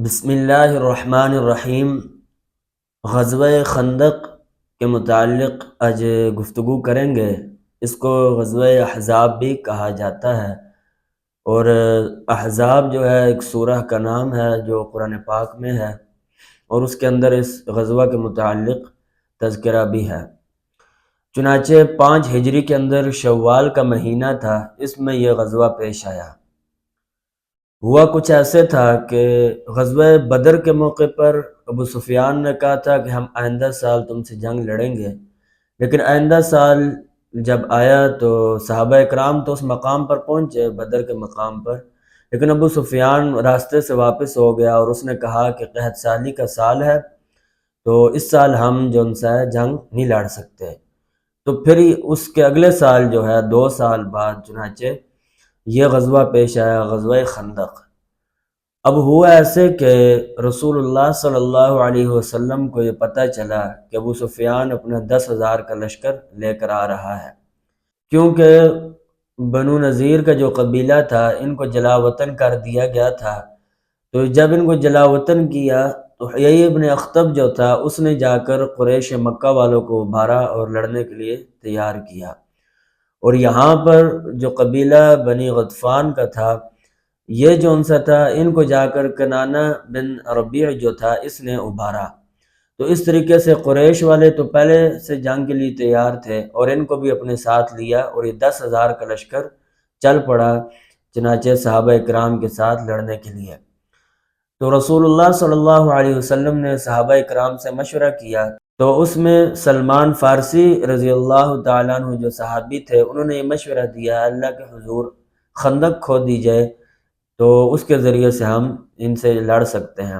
بسم اللہ الرحمن الرحیم۔ غزوہ خندق کے متعلق آج گفتگو کریں گے۔ اس کو غزوہ احزاب بھی کہا جاتا ہے، اور احزاب جو ہے ایک سورہ کا نام ہے جو قرآن پاک میں ہے، اور اس کے اندر اس غزوہ کے متعلق تذکرہ بھی ہے۔ چنانچہ 5 ہجری کے اندر شوال کا مہینہ تھا، اس میں یہ غزوہ پیش آیا۔ ہوا کچھ ایسے تھا کہ غزوہ بدر کے موقع پر ابو سفیان نے کہا تھا کہ ہم آئندہ سال تم سے جنگ لڑیں گے، لیکن آئندہ سال جب آیا تو صحابہ اکرام تو اس مقام پر پہنچے، بدر کے مقام پر، لیکن ابو سفیان راستے سے واپس ہو گیا اور اس نے کہا کہ قحط سالی کا سال ہے، تو اس سال ہم جو ان سے جنگ نہیں لڑ سکتے۔ تو پھر اس کے اگلے سال جو ہے 2 سال بعد چنانچہ یہ غزوہ پیش آیا، غزوہ خندق۔ اب ہوا ایسے کہ رسول اللہ صلی اللہ علیہ وسلم کو یہ پتہ چلا کہ ابو سفیان اپنا 10,000 کا لشکر لے کر آ رہا ہے، کیونکہ بنو نذیر کا جو قبیلہ تھا ان کو جلا وطن کر دیا گیا تھا۔ تو جب ان کو جلا وطن کیا تو حیی ابن اخطب جو تھا اس نے جا کر قریش مکہ والوں کو ابھارا اور لڑنے کے لیے تیار کیا، اور یہاں پر جو قبیلہ بنی غطفان کا تھا، یہ جو ان سے تھا، ان کو جا کر کنانہ بن ربیع جو تھا اس نے ابھارا۔ تو اس طریقے سے قریش والے تو پہلے سے جنگ کے لیے تیار تھے اور ان کو بھی اپنے ساتھ لیا، اور یہ 10,000 کا لشکر چل پڑا چنانچہ صحابہ اکرام کے ساتھ لڑنے کے لیے۔ تو رسول اللہ صلی اللہ علیہ وسلم نے صحابہ اکرام سے مشورہ کیا، تو اس میں سلمان فارسی رضی اللہ تعالیٰ عنہ جو صحابی تھے، انہوں نے یہ مشورہ دیا، اللہ کے حضور خندق کھود دی جائے تو اس کے ذریعے سے ہم ان سے لڑ سکتے ہیں۔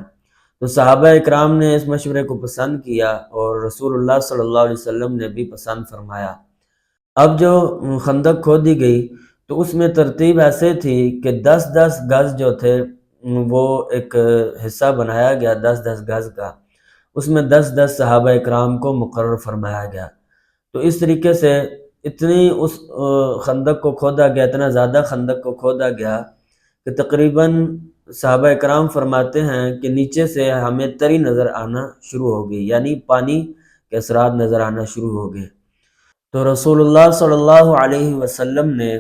تو صحابہ اکرام نے اس مشورے کو پسند کیا اور رسول اللہ صلی اللہ علیہ وسلم نے بھی پسند فرمایا۔ اب جو خندق کھودی گئی تو اس میں ترتیب ایسے تھی کہ 10-10 گز جو تھے وہ ایک حصہ بنایا گیا، 10-10 گز کا، اس میں 10-10 صحابہ اکرام کو مقرر فرمایا گیا۔ تو اس طریقے سے اتنی اس خندق کو کھودا گیا، اتنا زیادہ خندق کو کھودا گیا کہ تقریباً صحابہ اکرام فرماتے ہیں کہ نیچے سے ہمیں تری نظر آنا شروع ہو گئی، یعنی پانی کے اثرات نظر آنا شروع ہو گئے۔ تو رسول اللہ صلی اللہ علیہ وسلم نے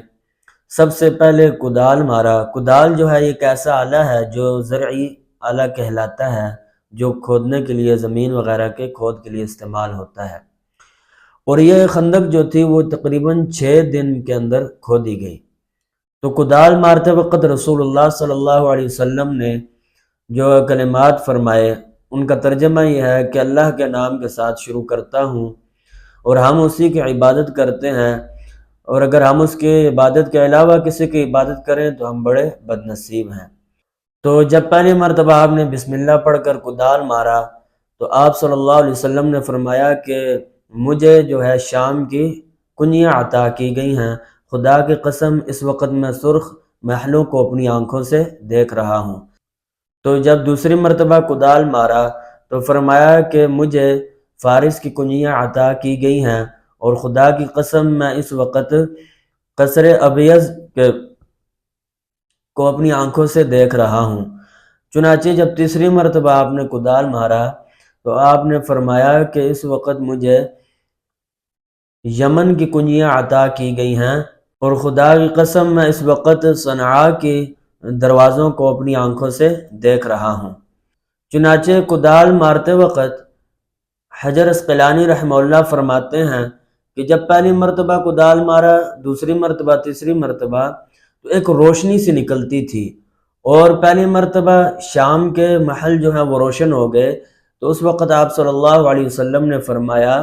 سب سے پہلے کدال مارا۔ کدال جو ہے یہ ایک ایسا آلہ ہے جو زرعی آلہ کہلاتا ہے، جو کھودنے کے لیے، زمین وغیرہ کے کھود کے لیے استعمال ہوتا ہے، اور یہ خندق جو تھی وہ تقریباً 6 دن کے اندر کھودی گئی۔ تو کدال مارتے وقت رسول اللہ صلی اللہ علیہ وسلم نے جو کلمات فرمائے ان کا ترجمہ یہ ہے کہ اللہ کے نام کے ساتھ شروع کرتا ہوں، اور ہم اسی کی عبادت کرتے ہیں، اور اگر ہم اس کی عبادت کے علاوہ کسی کی عبادت کریں تو ہم بڑے بد نصیب ہیں۔ تو جب پہلی مرتبہ آپ نے بسم اللہ پڑھ کر کدال مارا تو آپ صلی اللہ علیہ وسلم نے فرمایا کہ مجھے جو ہے شام کی کنیاں عطا کی گئی ہیں، خدا کی قسم اس وقت میں سرخ محلوں کو اپنی آنکھوں سے دیکھ رہا ہوں۔ تو جب دوسری مرتبہ کدال مارا تو فرمایا کہ مجھے فارس کی کنیاں عطا کی گئی ہیں، اور خدا کی قسم میں اس وقت قصر ابیض کو اپنی آنکھوں سے دیکھ رہا ہوں۔ چنانچہ جب تیسری مرتبہ آپ نے کدال مارا تو آپ نے فرمایا کہ اس وقت مجھے یمن کی کنیاں عطا کی گئی ہیں، اور خدا کی قسم میں اس وقت صنعاء کی دروازوں کو اپنی آنکھوں سے دیکھ رہا ہوں۔ چنانچہ کدال مارتے وقت حجر اسقلانی رحمہ اللہ فرماتے ہیں کہ جب پہلی مرتبہ کدال مارا، دوسری مرتبہ، تیسری مرتبہ، تو ایک روشنی سی نکلتی تھی، اور پہلی مرتبہ شام کے محل جو ہیں وہ روشن ہو گئے۔ تو اس وقت آپ صلی اللہ علیہ وسلم نے فرمایا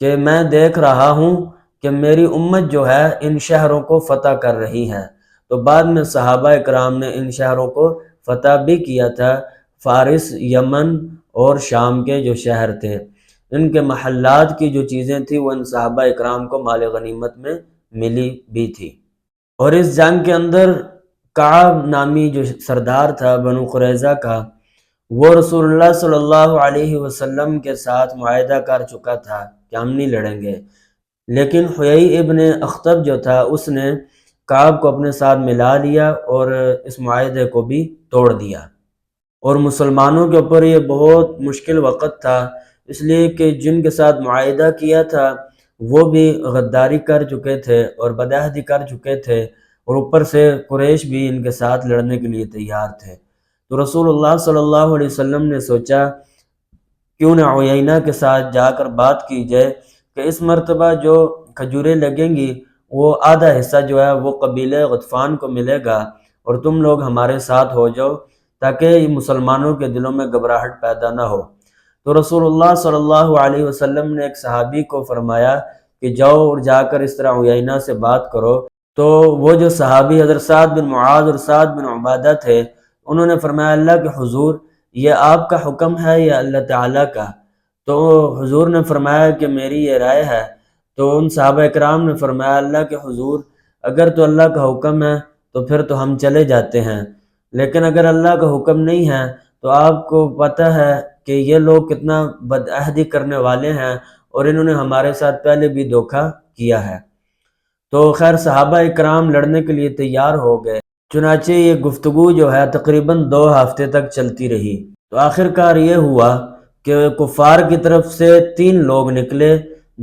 کہ میں دیکھ رہا ہوں کہ میری امت جو ہے ان شہروں کو فتح کر رہی ہے۔ تو بعد میں صحابہ اکرام نے ان شہروں کو فتح بھی کیا تھا، فارس، یمن اور شام کے جو شہر تھے، ان کے محلات کی جو چیزیں تھیں وہ ان صحابہ اکرام کو مال غنیمت میں ملی بھی تھی۔ اور اس جنگ کے اندر کعب نامی جو سردار تھا بنو قریظہ کا، وہ رسول اللہ صلی اللہ علیہ وسلم کے ساتھ معاہدہ کر چکا تھا کہ ہم نہیں لڑیں گے، لیکن حیی ابن اخطب جو تھا اس نے کعب کو اپنے ساتھ ملا لیا اور اس معاہدے کو بھی توڑ دیا۔ اور مسلمانوں کے اوپر یہ بہت مشکل وقت تھا، اس لیے کہ جن کے ساتھ معاہدہ کیا تھا وہ بھی غداری کر چکے تھے اور بدعہدی کر چکے تھے، اور اوپر سے قریش بھی ان کے ساتھ لڑنے کے لیے تیار تھے۔ تو رسول اللہ صلی اللہ علیہ وسلم نے سوچا کیوں نہ عیینہ کے ساتھ جا کر بات کی جائے کہ اس مرتبہ جو کھجوریں لگیں گی وہ آدھا حصہ جو ہے وہ قبیلہ غطفان کو ملے گا، اور تم لوگ ہمارے ساتھ ہو جاؤ تاکہ مسلمانوں کے دلوں میں گھبراہٹ پیدا نہ ہو۔ تو رسول اللہ صلی اللہ علیہ وسلم نے ایک صحابی کو فرمایا کہ جاؤ اور جا کر اس طرح عیینہ سے بات کرو۔ تو وہ جو صحابی حضرت سعد بن معاذ اور سعد بن عبادہ تھے، انہوں نے فرمایا اللہ کے حضور یہ آپ کا حکم ہے یا اللہ تعالیٰ کا؟ تو حضور نے فرمایا کہ میری یہ رائے ہے۔ تو ان صحابہ اکرام نے فرمایا اللہ کے حضور اگر تو اللہ کا حکم ہے تو پھر تو ہم چلے جاتے ہیں، لیکن اگر اللہ کا حکم نہیں ہے تو آپ کو پتہ ہے کہ یہ لوگ کتنا بدعہدی کرنے والے ہیں اور انہوں نے ہمارے ساتھ پہلے بھی دھوکہ کیا ہے۔ تو خیر صحابہ اکرام لڑنے کے لیے تیار ہو گئے، چنانچہ یہ گفتگو جو ہے تقریباً 2 ہفتے تک چلتی رہی۔ تو آخر کار یہ ہوا کہ کفار کی طرف سے 3 لوگ نکلے،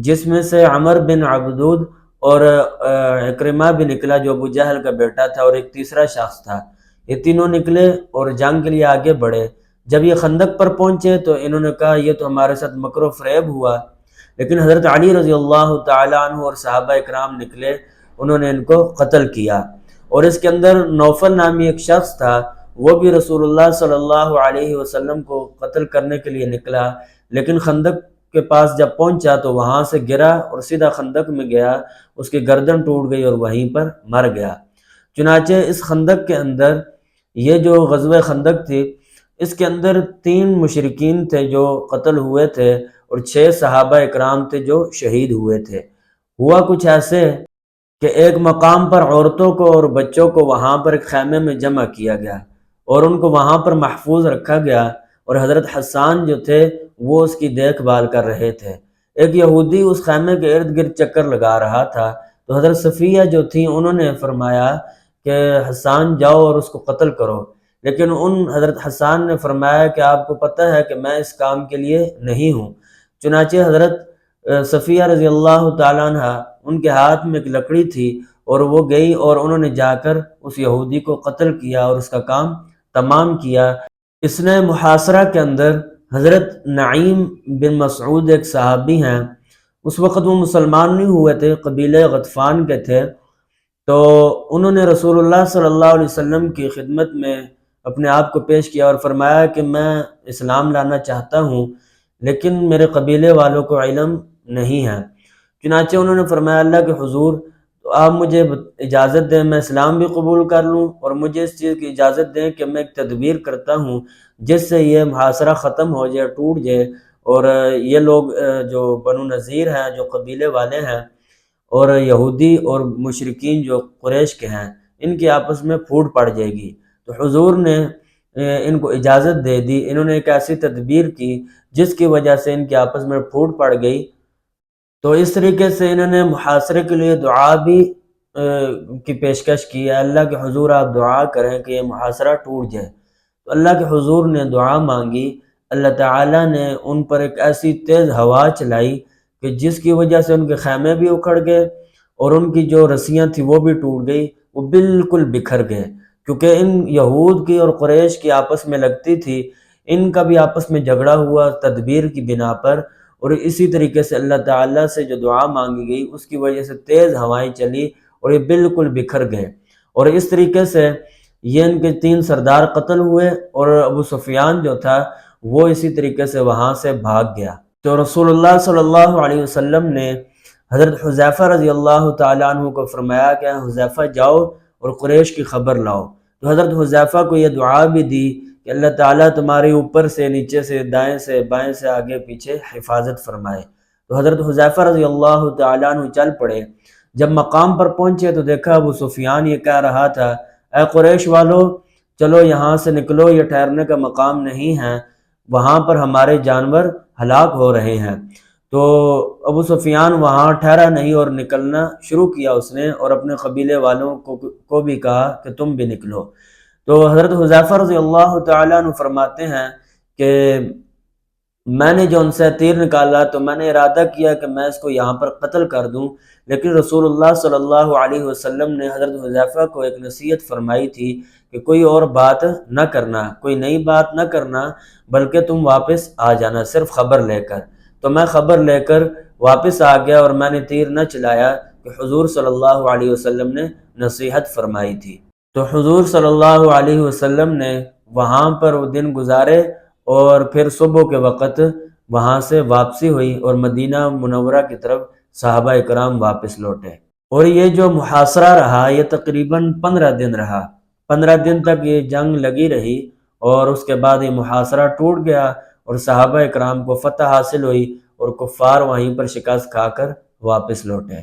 جس میں سے عمر بن عبدود اور اکرمہ بھی نکلا جو ابو جہل کا بیٹا تھا، اور ایک تیسرا شخص تھا۔ یہ تینوں نکلے اور جنگ کے لیے آگے بڑھے۔ جب یہ خندق پر پہنچے تو انہوں نے کہا یہ تو ہمارے ساتھ مکر و فریب ہوا، لیکن حضرت علی رضی اللہ تعالیٰ عنہ اور صحابہ اکرام نکلے، انہوں نے ان کو قتل کیا۔ اور اس کے اندر نوفل نامی ایک شخص تھا، وہ بھی رسول اللہ صلی اللہ علیہ وسلم کو قتل کرنے کے لیے نکلا، لیکن خندق کے پاس جب پہنچا تو وہاں سے گرا اور سیدھا خندق میں گیا، اس کی گردن ٹوٹ گئی اور وہیں پر مر گیا۔ چنانچہ اس خندق کے اندر یہ جو غزوہ خندق تھی، اس کے اندر 3 مشرکین تھے جو قتل ہوئے تھے اور 6 صحابہ اکرام تھے جو شہید ہوئے تھے۔ ہوا کچھ ایسے کہ ایک مقام پر عورتوں کو اور بچوں کو وہاں پر ایک خیمے میں جمع کیا گیا اور ان کو وہاں پر محفوظ رکھا گیا، اور حضرت حسان جو تھے وہ اس کی دیکھ بھال کر رہے تھے۔ ایک یہودی اس خیمے کے ارد گرد چکر لگا رہا تھا، تو حضرت صفیہ جو تھیں انہوں نے فرمایا کہ حسان جاؤ اور اس کو قتل کرو، لیکن ان حضرت حسان نے فرمایا کہ آپ کو پتہ ہے کہ میں اس کام کے لیے نہیں ہوں۔ چنانچہ حضرت صفیہ رضی اللہ تعالیٰ عنہ ان کے ہاتھ میں ایک لکڑی تھی اور وہ گئی اور انہوں نے جا کر اس یہودی کو قتل کیا اور اس کا کام تمام کیا۔ اس نے محاصرہ کے اندر حضرت نعیم بن مسعود ایک صحابی ہیں، اس وقت وہ مسلمان نہیں ہوئے تھے، قبیلہ غطفان کے تھے، تو انہوں نے رسول اللہ صلی اللہ علیہ وسلم کی خدمت میں اپنے آپ کو پیش کیا اور فرمایا کہ میں اسلام لانا چاہتا ہوں، لیکن میرے قبیلے والوں کو علم نہیں ہے۔ چنانچہ انہوں نے فرمایا اللہ کے حضور تو آپ مجھے اجازت دیں میں اسلام بھی قبول کر لوں، اور مجھے اس چیز کی اجازت دیں کہ میں ایک تدبیر کرتا ہوں جس سے یہ محاصرہ ختم ہو جائے، ٹوٹ جائے، اور یہ لوگ جو بنو نذیر ہیں جو قبیلے والے ہیں، اور یہودی اور مشرکین جو قریش کے ہیں، ان کی آپس میں پھوٹ پڑ جائے گی۔ تو حضور نے ان کو اجازت دے دی، انہوں نے ایک ایسی تدبیر کی جس کی وجہ سے ان کی آپس میں پھوٹ پڑ گئی۔ تو اس طریقے سے انہوں نے محاصرے کے لیے دعا بھی کی پیشکش کی ہے، اللہ کے حضور آپ دعا کریں کہ یہ محاصرہ ٹوٹ جائے۔ تو اللہ کے حضور نے دعا مانگی، اللہ تعالیٰ نے ان پر ایک ایسی تیز ہوا چلائی کہ جس کی وجہ سے ان کے خیمے بھی اکھڑ گئے اور ان کی جو رسیاں تھیں وہ بھی ٹوٹ گئی، وہ بالکل بکھر گئے، کیونکہ ان یہود کی اور قریش کی آپس میں لگتی تھی، ان کا بھی آپس میں جھگڑا ہوا تدبیر کی بنا پر، اور اسی طریقے سے اللہ تعالیٰ سے جو دعا مانگی گئی اس کی وجہ سے تیز ہوائیں چلی اور یہ بالکل بکھر گئے، اور اس طریقے سے یہ ان کے 3 سردار قتل ہوئے، اور ابو سفیان جو تھا وہ اسی طریقے سے وہاں سے بھاگ گیا۔ تو رسول اللہ صلی اللہ علیہ وسلم نے حضرت حذیفہ رضی اللہ تعالیٰ عنہ کو فرمایا کہ حذیفہ جاؤ اور قریش کی خبر لاؤ۔ تو حضرت حذیفہ کو یہ دعا بھی دی کہ اللہ تعالیٰ تمہاری اوپر سے، نیچے سے، دائیں سے، بائیں سے، آگے پیچھے حفاظت فرمائے۔ تو حضرت حذیفہ رضی اللہ تعالیٰ عنہ چل پڑے۔ جب مقام پر پہنچے تو دیکھا ابو سفیان یہ کہہ رہا تھا اے قریش والو چلو یہاں سے نکلو، یہ ٹھہرنے کا مقام نہیں ہے، وہاں پر ہمارے جانور ہلاک ہو رہے ہیں۔ تو ابو سفیان وہاں ٹھہرا نہیں اور نکلنا شروع کیا اس نے، اور اپنے قبیلے والوں کو بھی کہا کہ تم بھی نکلو۔ تو حضرت حذیفہ رضی اللہ تعالیٰ عنہ فرماتے ہیں کہ میں نے جو ان سے تیر نکالا تو میں نے ارادہ کیا کہ میں اس کو یہاں پر قتل کر دوں، لیکن رسول اللہ صلی اللہ علیہ وسلم نے حضرت حذیفہ کو ایک نصیحت فرمائی تھی کہ کوئی اور بات نہ کرنا، کوئی نئی بات نہ کرنا، بلکہ تم واپس آ جانا صرف خبر لے کر۔ تو میں خبر لے کر واپس آ گیا اور میں نے تیر نہ چلایا کہ حضور صلی اللہ علیہ وسلم نے نصیحت فرمائی تھی۔ تو حضور صلی اللہ علیہ وسلم نے وہاں پر وہ دن گزارے اور پھر صبح کے وقت وہاں سے واپسی ہوئی اور مدینہ منورہ کی طرف صحابہ اکرام واپس لوٹے، اور یہ جو محاصرہ رہا یہ تقریباً 15 دن رہا۔ 15 دن تک یہ جنگ لگی رہی اور اس کے بعد یہ محاصرہ ٹوٹ گیا اور صحابہ اکرام کو فتح حاصل ہوئی اور کفار وہیں پر شکست کھا کر واپس لوٹے۔